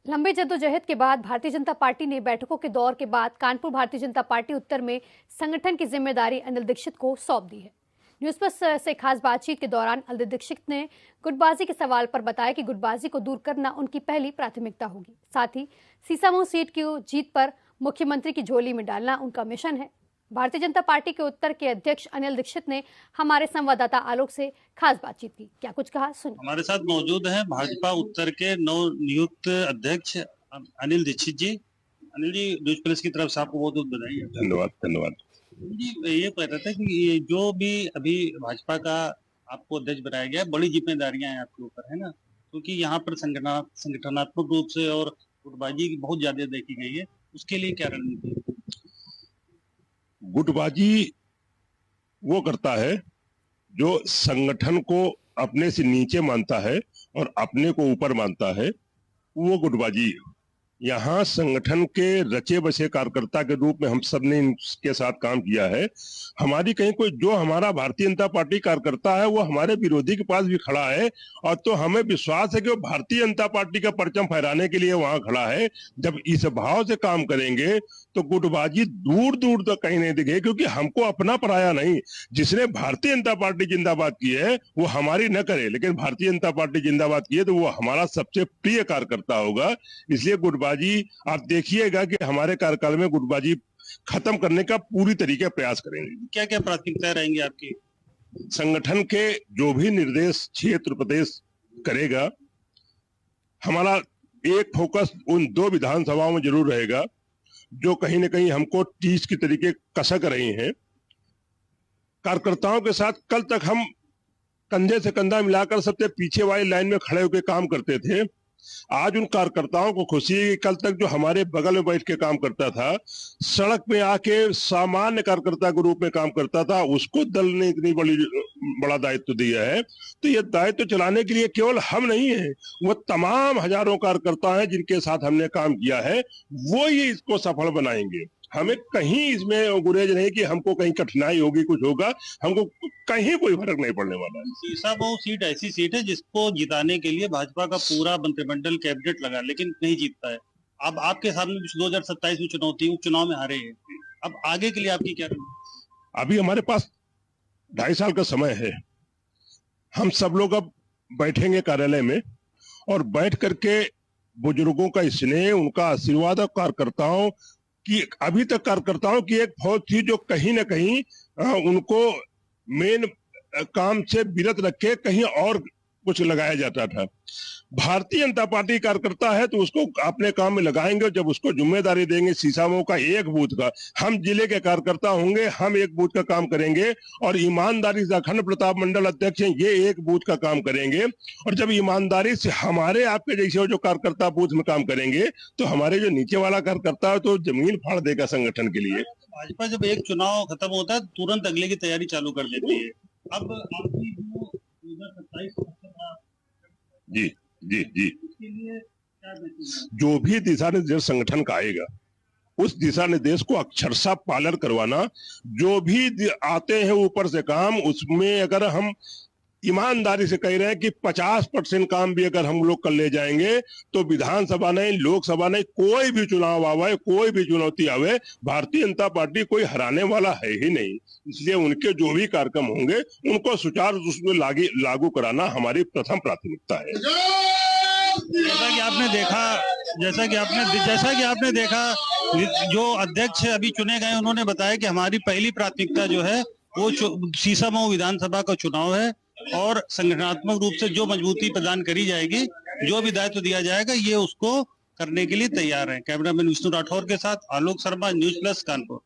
लंबे जद्दोजहद के बाद भारतीय जनता पार्टी ने बैठकों के दौर के बाद कानपुर भारतीय जनता पार्टी उत्तर में संगठन की जिम्मेदारी अनिल दीक्षित को सौंप दी है। न्यूज प्लस से खास बातचीत के दौरान अनिल दीक्षित ने गुटबाजी के सवाल पर बताया कि गुटबाजी को दूर करना उनकी पहली प्राथमिकता होगी। साथ ही सीसामऊ सीट की जीत पर मुख्यमंत्री की झोली में डालना उनका मिशन है। भारतीय जनता पार्टी के उत्तर के अध्यक्ष अनिल दीक्षित ने हमारे संवाददाता आलोक से खास बातचीत की। क्या कुछ कहा सुनिए। हमारे साथ मौजूद हैं भाजपा उत्तर के नव नियुक्त अध्यक्ष अनिल दीक्षित जी। अनिल जी, न्यूज प्लस की तरफ से आपको बहुत बहुत बधाई है। धन्यवाद धन्यवाद जी। ये कह रहे थे कि ये जो भी अभी भाजपा का आपको अध्यक्ष बनाया गया है, बड़ी जिम्मेदारियां हैं आपके ऊपर, है ना? क्योंकि यहाँ पर संगठनात्मक रूप से और गुटबाजी की बहुत ज्यादा देखी गई है, उसके लिए क्या रणनीति है? गुटबाजी वो करता है जो संगठन को अपने से नीचे मानता है और अपने को ऊपर मानता है, वो गुटबाजी। यहाँ संगठन के रचे बसे कार्यकर्ता के रूप में हम सब ने इनके साथ काम किया है। हमारी कहीं कोई जो हमारा भारतीय जनता पार्टी कार्यकर्ता है वो हमारे विरोधी के पास भी खड़ा है, और तो हमें विश्वास है कि वो भारतीय जनता पार्टी का परचम फहराने के लिए वहां खड़ा है। जब इस भाव से काम करेंगे तो गुटबाजी दूर दूर तक कहीं नहीं दिखे, क्योंकि हमको अपना पराया नहीं। जिसने भारतीय जनता पार्टी जिंदाबाद की है वो हमारी न करे, लेकिन भारतीय जनता पार्टी जिंदाबाद की है तो वो हमारा सबसे प्रिय कार्यकर्ता होगा। इसलिए गुटबाजी आप देखिएगा कि हमारे कार्यकाल में गुटबाजी खत्म करने का पूरी तरीके प्रयास करेंगे। क्या क्या प्राथमिकताएं रहेंगी आपकी? संगठन के जो भी निर्देश क्षेत्र प्रदेश करेगा, हमारा एक फोकस उन दो विधानसभाओं में जरूर रहेगा जो कहीं न कहीं हमको टीच की तरीके कसक रही हैं। कार्यकर्ताओं के साथ कल तक हम कंधे से कंधा मिलाकर सबसे पीछे वाली लाइन में खड़े होकर काम करते थे। आज उन कार्यकर्ताओं को खुशी है कि कल तक जो हमारे बगल में बैठ के काम करता था, सड़क पे आके सामान्य कार्यकर्ता के रूप में काम करता था, उसको दल ने इतनी बड़ा दायित्व दिया है। तो ये दायित्व चलाने के लिए केवल हम नहीं है, वो तमाम हजारों कार्यकर्ता हैं जिनके साथ हमने काम किया है, वो ही इसको सफल बनाएंगे। हमें कहीं इसमें गुरेज नहीं कि हमको कहीं कठिनाई होगी, कुछ होगा, हमको कहीं कोई फर्क नहीं पड़ने वाला है। सीसामऊ सीट ऐसी सीट है जिसको जिताने के लिए भाजपा का पूरा मंत्रिमंडल कैबिनेट लगा, लेकिन नहीं जीतता है। अब आपके सामने 2027 में चुनौती, उपचुनाव में हारे हैं। अब आगे के लिए आपकी क्या रणनीति? अभी हमारे पास 2.5 साल का समय है। हम सब लोग अब बैठेंगे कार्यालय में और बैठ करके बुजुर्गों का स्नेह, उनका आशीर्वाद और कार्यकर्ताओं की, अभी तक कार्यकर्ताओं की एक फौज थी जो कहीं ना कहीं उनको मेन काम से विरत रख के कहीं और कुछ लगाया जाता था। भारतीय जनता पार्टी कार्यकर्ता है तो उसको अपने काम में लगाएंगे। जब उसको जिम्मेदारी देंगे सीसामऊ का एक बूथ का, हम जिले के कार्यकर्ता होंगे, हम एक बूथ का काम करेंगे और ईमानदारी से अखंड प्रताप मंडल अध्यक्ष हैं, ये एक बूथ का काम करेंगे। और जब ईमानदारी से हमारे आपके जैसे जो कार्यकर्ता बूथ में काम करेंगे तो हमारे जो नीचे वाला कार्यकर्ता है तो जमीन फाड़ देगा संगठन के लिए। भाजपा जब एक चुनाव खत्म होता है तुरंत अगले की तैयारी चालू कर देती है। अब आपकी जो 2027 जी जी जी उसके लिए क्या बेहतरीन? जो भी दिशा निर्देश संगठन का आएगा उस दिशा निर्देश को अक्षरशः पालन करवाना। जो भी आते हैं ऊपर से काम, उसमें अगर हम ईमानदारी से कह रहे हैं कि 50% काम भी अगर हम लोग कर ले जाएंगे तो विधानसभा नहीं, लोकसभा नहीं, कोई भी चुनाव आवे, कोई भी चुनौती आवे, भारतीय जनता पार्टी कोई हराने वाला है ही नहीं। इसलिए उनके जो भी कार्यक्रम होंगे उनको सुचारू रूप में लागू कराना हमारी प्रथम प्राथमिकता है। जैसा कि आपने देखा जो अध्यक्ष अभी चुने गए उन्होंने बताया कि हमारी पहली प्राथमिकता जो है वो सीसामऊ विधानसभा का चुनाव है और संगठनात्मक रूप से जो मजबूती प्रदान करी जाएगी, जो भी दायित्व दिया जाएगा, ये उसको करने के लिए तैयार है। कैमरामैन विष्णु राठौर के साथ आलोक शर्मा, न्यूज प्लस कानपुर।